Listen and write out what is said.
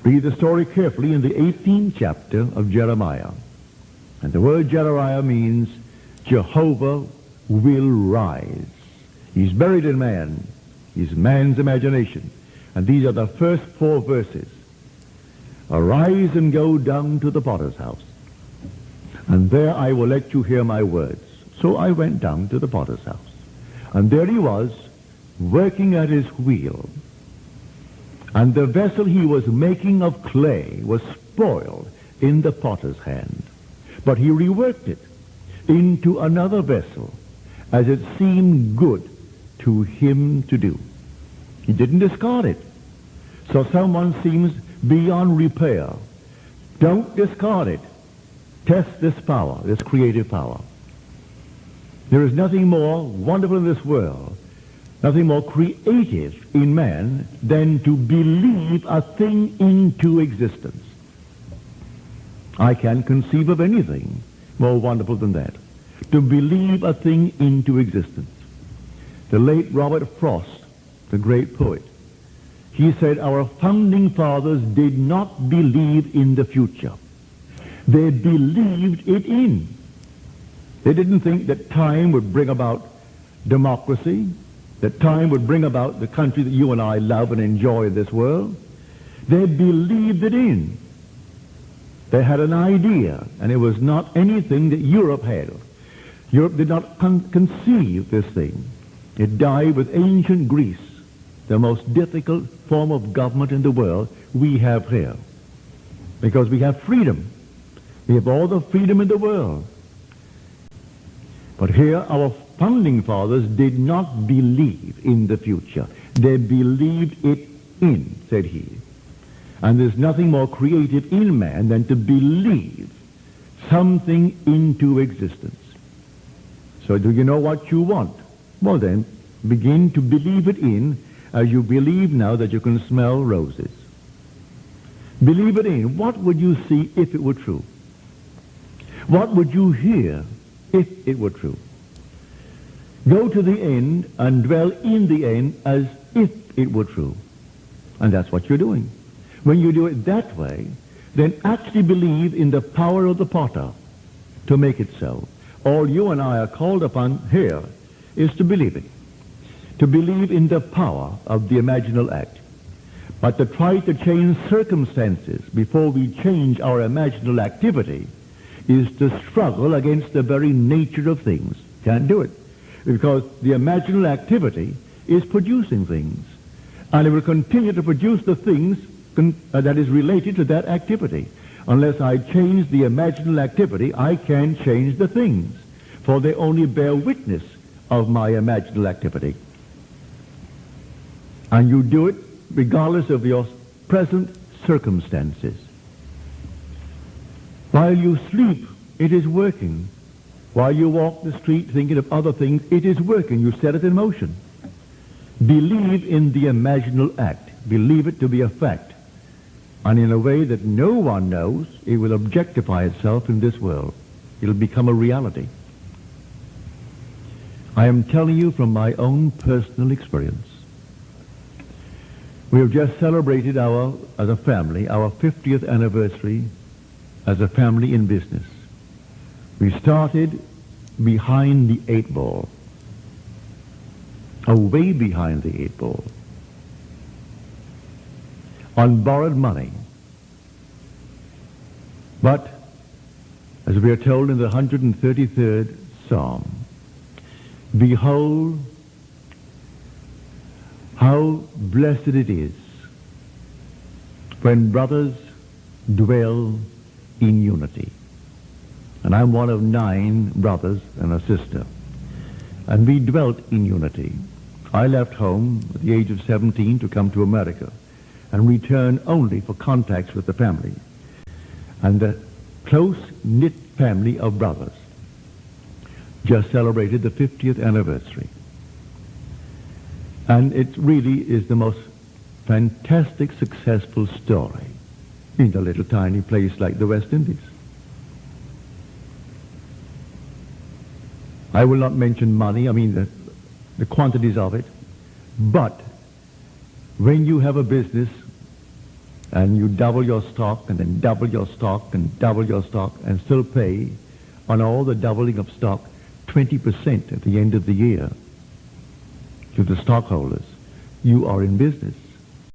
Read the story carefully in the 18th chapter of Jeremiah. And the word Jeremiah means Jehovah will rise. He's buried in man. He's man's imagination. And these are the first 4 verses. Arise and go down to the potter's house, and there I will let you hear my words. So I went down to the potter's house, and there he was, working at his wheel. And the vessel he was making of clay was spoiled in the potter's hand. But he reworked it into another vessel, as it seemed good to him to do. He didn't discard it. So someone seems beyond repair. Don't discard it. Test this power, this creative power. There is nothing more wonderful in this world, nothing more creative in man than to believe a thing into existence. I can't conceive of anything more wonderful than that. To believe a thing into existence. The late Robert Frost, the great poet, he said our founding fathers did not believe in the future. They believed it in. They didn't think that time would bring about democracy, that time would bring about the country that you and I love and enjoy in this world. They believed it in. They had an idea, and it was not anything that Europe had. Europe did not conceive this thing. It died with ancient Greece, the most difficult form of government in the world we have here. Because we have freedom. We have all the freedom in the world. But here our founding fathers did not believe in the future. They believed it in, said he. And there's nothing more creative in man than to believe something into existence. So do you know what you want? Well then, begin to believe it in as you believe now that you can smell roses. Believe it in. What would you see if it were true? What would you hear if it were true? Go to the end and dwell in the end as if it were true. And that's what you're doing. When you do it that way, then actually believe in the power of the potter to make it so. All you and I are called upon here is to believe it. To believe in the power of the imaginal act. But to try to change circumstances before we change our imaginal activity is to struggle against the very nature of things. Can't do it. Because the imaginal activity is producing things. And it will continue to produce the things that is related to that activity. Unless I change the imaginal activity, I can't change the things. For they only bear witness of my imaginal activity. And you do it regardless of your present circumstances. While you sleep, it is working. While you walk the street thinking of other things, it is working. You set it in motion. Believe in the imaginal act. Believe it to be a fact. And in a way that no one knows, it will objectify itself in this world. It will become a reality. I am telling you from my own personal experience. We have just celebrated as a family, our 50th anniversary as a family in business. We started behind the 8 ball. Way behind the 8 ball. On borrowed money. But, as we are told in the 133rd Psalm, behold, how blessed it is when brothers dwell in unity. And I'm one of 9 brothers and a sister. And we dwelt in unity. I left home at the age of 17 to come to America and returned only for contacts with the family. And the close-knit family of brothers just celebrated the 50th anniversary. And it really is the most fantastic, successful story in a little tiny place like the West Indies. I will not mention money, I mean the quantities of it, but when you have a business and you double your stock and then double your stock and double your stock and still pay on all the doubling of stock 20% at the end of the year to the stockholders, you are in business.